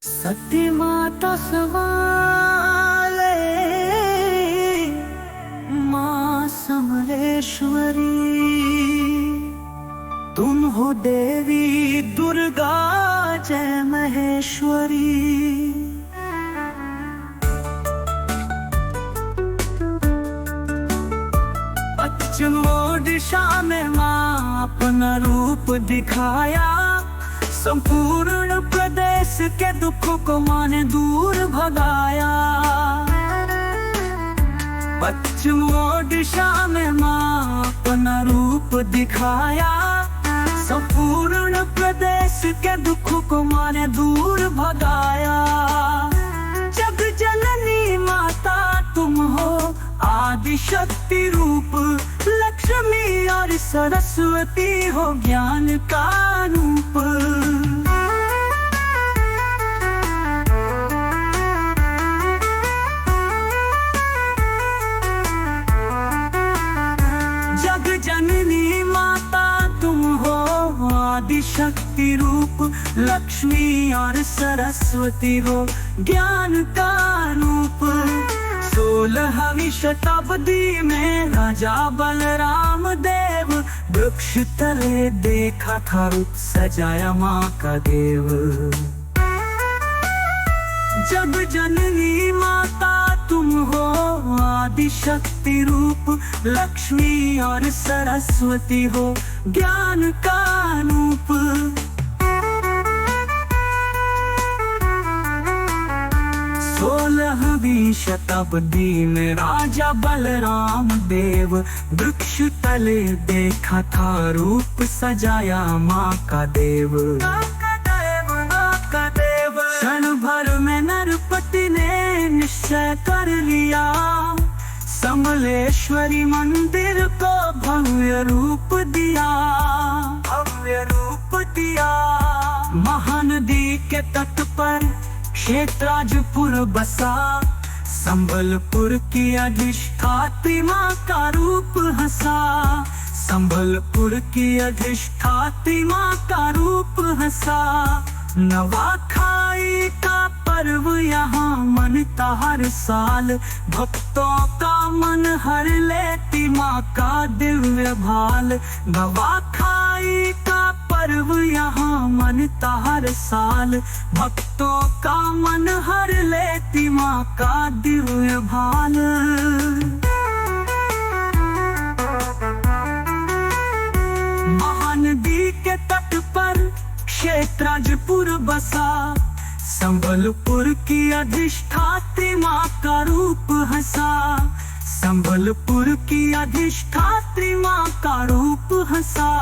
सती माता सवाले माँ समलेश्वरी, तुम हो देवी दुर्गा जय महेश्वरी। पश्चिम ओडिशा में माँ अपना रूप दिखाया, संपूर्ण प्रदेश के दुखों को माँ ने दूर भगाया। पश्चिम ओडिशा में माँ अपना रूप दिखाया, संपूर्ण प्रदेश के दुखों को माँ ने दूर भगाया। जग जननी माता तुम हो आदि शक्ति रूप, लक्ष्मी और सरस्वती हो ज्ञान का रूप। जग जननी माता तुम हो आदि शक्ति रूप, लक्ष्मी और सरस्वती हो ज्ञान का रूप। 16वीं शताब्दी में राजा बलराम देव, वृक्ष तले देखा था रूप सजाया माँ का देव। जग जननी माता तुम हो आदि शक्ति रूप, लक्ष्मी और सरस्वती हो ज्ञान का रूप। 16वीं शताब्दी में राजा बलराम देव, वृक्ष तले देखा था रूप सजाया माँ का देव। क्षण भर में नरपति ने निश्चय कर लिया, समलेश्वरी मंदिर को भव्य रूप दिया, भव्य रूप दिया। महानदी के तट पर क्षेत्राजपुर बसा, संबलपुर की अधिष्ठात्री माँ का रूप हंसा। संबलपुर की अधिष्ठात्री माँ का रूप हंसा। नवाखाई का पर्व यहाँ मनता हर साल, भक्तों का मन हर लेती माँ का दिव्य भाल। नवाखाई का पर्व यहाँ मनता हर साल, भक्तों का मन हर लेती माँ का दिव्य भाल। महानदी के तट पर क्षेत्राजपुर बसा, संबलपुर की अधिष्ठात्री माँ का रूप हंसा। संबलपुर की अधिष्ठात्री माँ का रूप हंसा।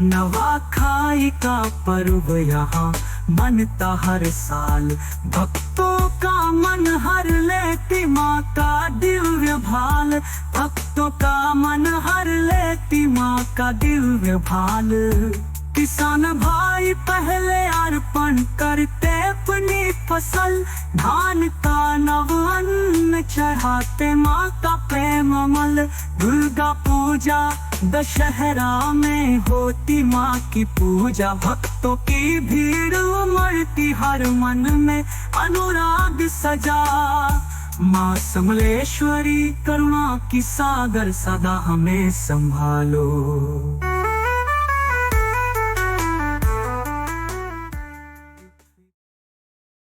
नवाखाई का पर्व यहाँ मनता हर साल, भक्तों का मन हर लेती माँ का दिव्य भाल। भक्तों का मन हर लेती माँ का दिव्य भाल। किसान भाई पहले अर्पण करते अपनी फसल, धान का नव अन्न चढ़ाते माँ का प्रेम अमल। दुर्गा पूजा दशहरा में होती माँ की पूजा, भक्तों की भीड़ उमड़ती हर मन में अनुराग सजा। माँ समलेश्वरी करुणा की सागर सदा हमें संभालो।